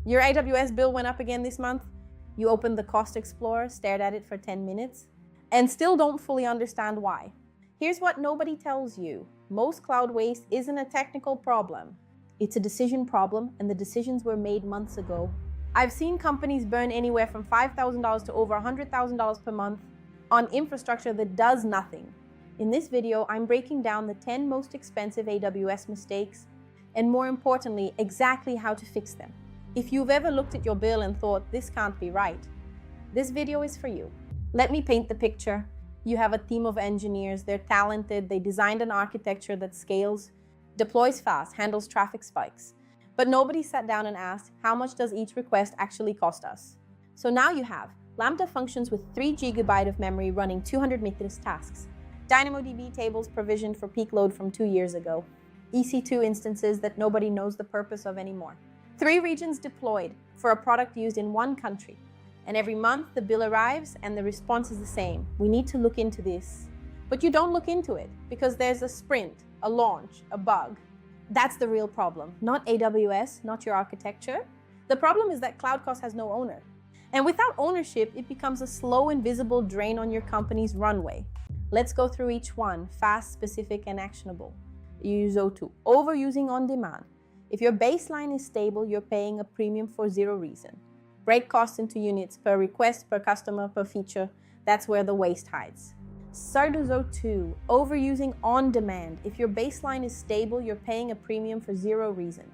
Your AWS bill went up again this month? You opened the Cost Explorer, stared at it for 10 minutes, and still don't fully understand why. Here's what nobody tells you. Most cloud waste isn't a technical problem. It's a decision problem, and the decisions were made months ago. I've seen companies burn anywhere from $5,000 to over $100,000 per month on infrastructure that does nothing. In this video, I'm breaking down the 10 most expensive AWS mistakes, and more importantly, exactly how to fix them. If you've ever looked at your bill and thought, this can't be right, this video is for you. Let me paint the picture. You have a team of engineers, they're talented, they designed an architecture that scales, deploys fast, handles traffic spikes. But nobody sat down and asked, how much does each request actually cost us? So now you have Lambda functions with 3 GB of memory running 200 metrics tasks, DynamoDB tables provisioned for peak load from 2 years ago, EC2 instances that nobody knows the purpose of anymore, 3 regions deployed for a product used in 1 country. And every month the bill arrives and the response is the same. We need to look into this. But you don't look into it because there's a sprint, a launch, a bug. That's the real problem. Not AWS, not your architecture. The problem is that cloud cost has no owner. And without ownership, it becomes a slow, invisible drain on your company's runway. Let's go through each one, fast, specific, and actionable. USO2, overusing on demand. If your baseline is stable, you're paying a premium for zero reason. Break costs into units per request, per customer, per feature. That's where the waste hides. USO2, overusing on demand. If your baseline is stable, you're paying a premium for zero reason.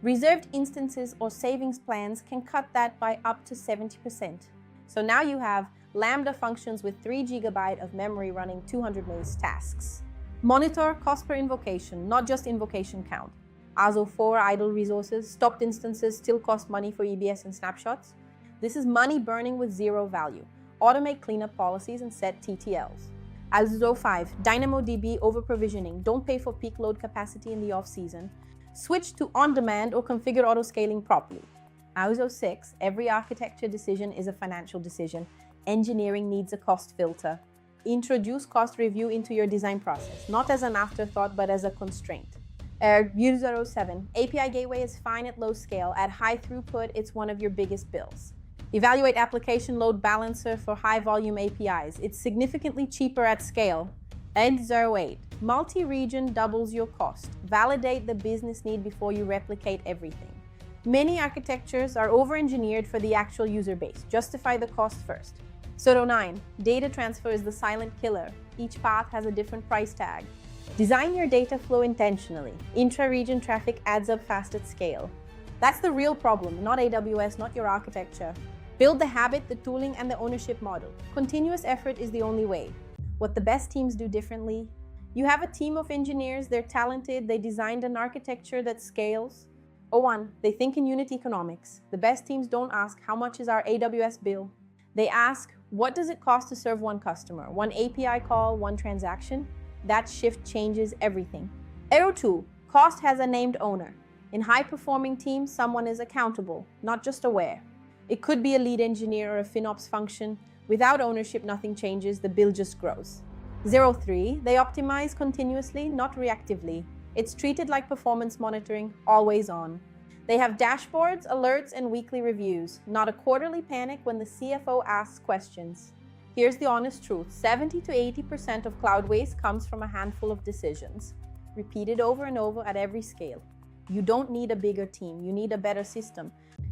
Reserved instances or savings plans can cut that by up to 70%. So now you have Lambda functions with 3 GB of memory running 200 ms tasks. Monitor cost per invocation, not just invocation count. ASO4 idle resources, stopped instances still cost money for EBS and snapshots. This is money burning with zero value. Automate cleanup policies and set TTLs. ASO5, DynamoDB Overprovisioning. Don't pay for peak load capacity in the off-season. Switch to on-demand or configure auto-scaling properly. ASO6, every architecture decision is a financial decision. Engineering needs a cost filter. Introduce cost review into your design process, not as an afterthought, but as a constraint. USO7, API Gateway is fine at low scale. At high throughput, it's one of your biggest bills. Evaluate application load balancer for high volume APIs. It's significantly cheaper at scale. USO8, multi-region doubles your cost. Validate the business need before you replicate everything. Many architectures are over-engineered for the actual user base. Justify the cost first. USO9, data transfer is the silent killer. Each path has a different price tag. Design your data flow intentionally. Intra-region traffic adds up fast at scale. That's the real problem, not AWS, not your architecture. Build the habit, the tooling, and the ownership model. Continuous effort is the only way. What the best teams do differently: you have a team of engineers, they're talented, they designed an architecture that scales. O1, they think in unit economics. The best teams don't ask, how much is our AWS bill? They ask, what does it cost to serve one customer? One API call, one transaction? That shift changes everything. O2, cost has a named owner. In high-performing teams, someone is accountable, not just aware. It could be a lead engineer or a FinOps function. Without ownership, nothing changes, the bill just grows. USO3, they optimize continuously, not reactively. It's treated like performance monitoring, always on. They have dashboards, alerts, and weekly reviews, not a quarterly panic when the CFO asks questions. Here's the honest truth: 70 to 80% of cloud waste comes from a handful of decisions, repeated over and over at every scale. You don't need a bigger team, you need a better system.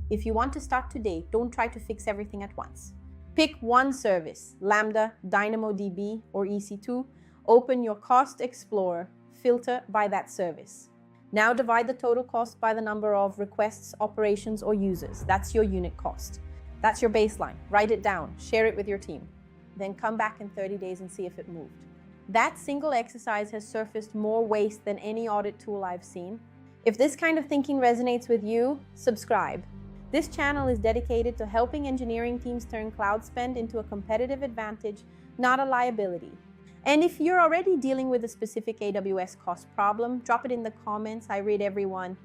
If you want to start today, don't try to fix everything at once. Pick one service, Lambda, DynamoDB, or EC2. Open your Cost Explorer, filter by that service. Now divide the total cost by the number of requests, operations, or users. That's your unit cost. That's your baseline. Write it down, share it with your team. Then come back in 30 days and see if it moved. That single exercise has surfaced more waste than any audit tool I've seen. If this kind of thinking resonates with you, subscribe. This channel is dedicated to helping engineering teams turn cloud spend into a competitive advantage, not a liability. And if you're already dealing with a specific AWS cost problem, drop it in the comments. I read everyone.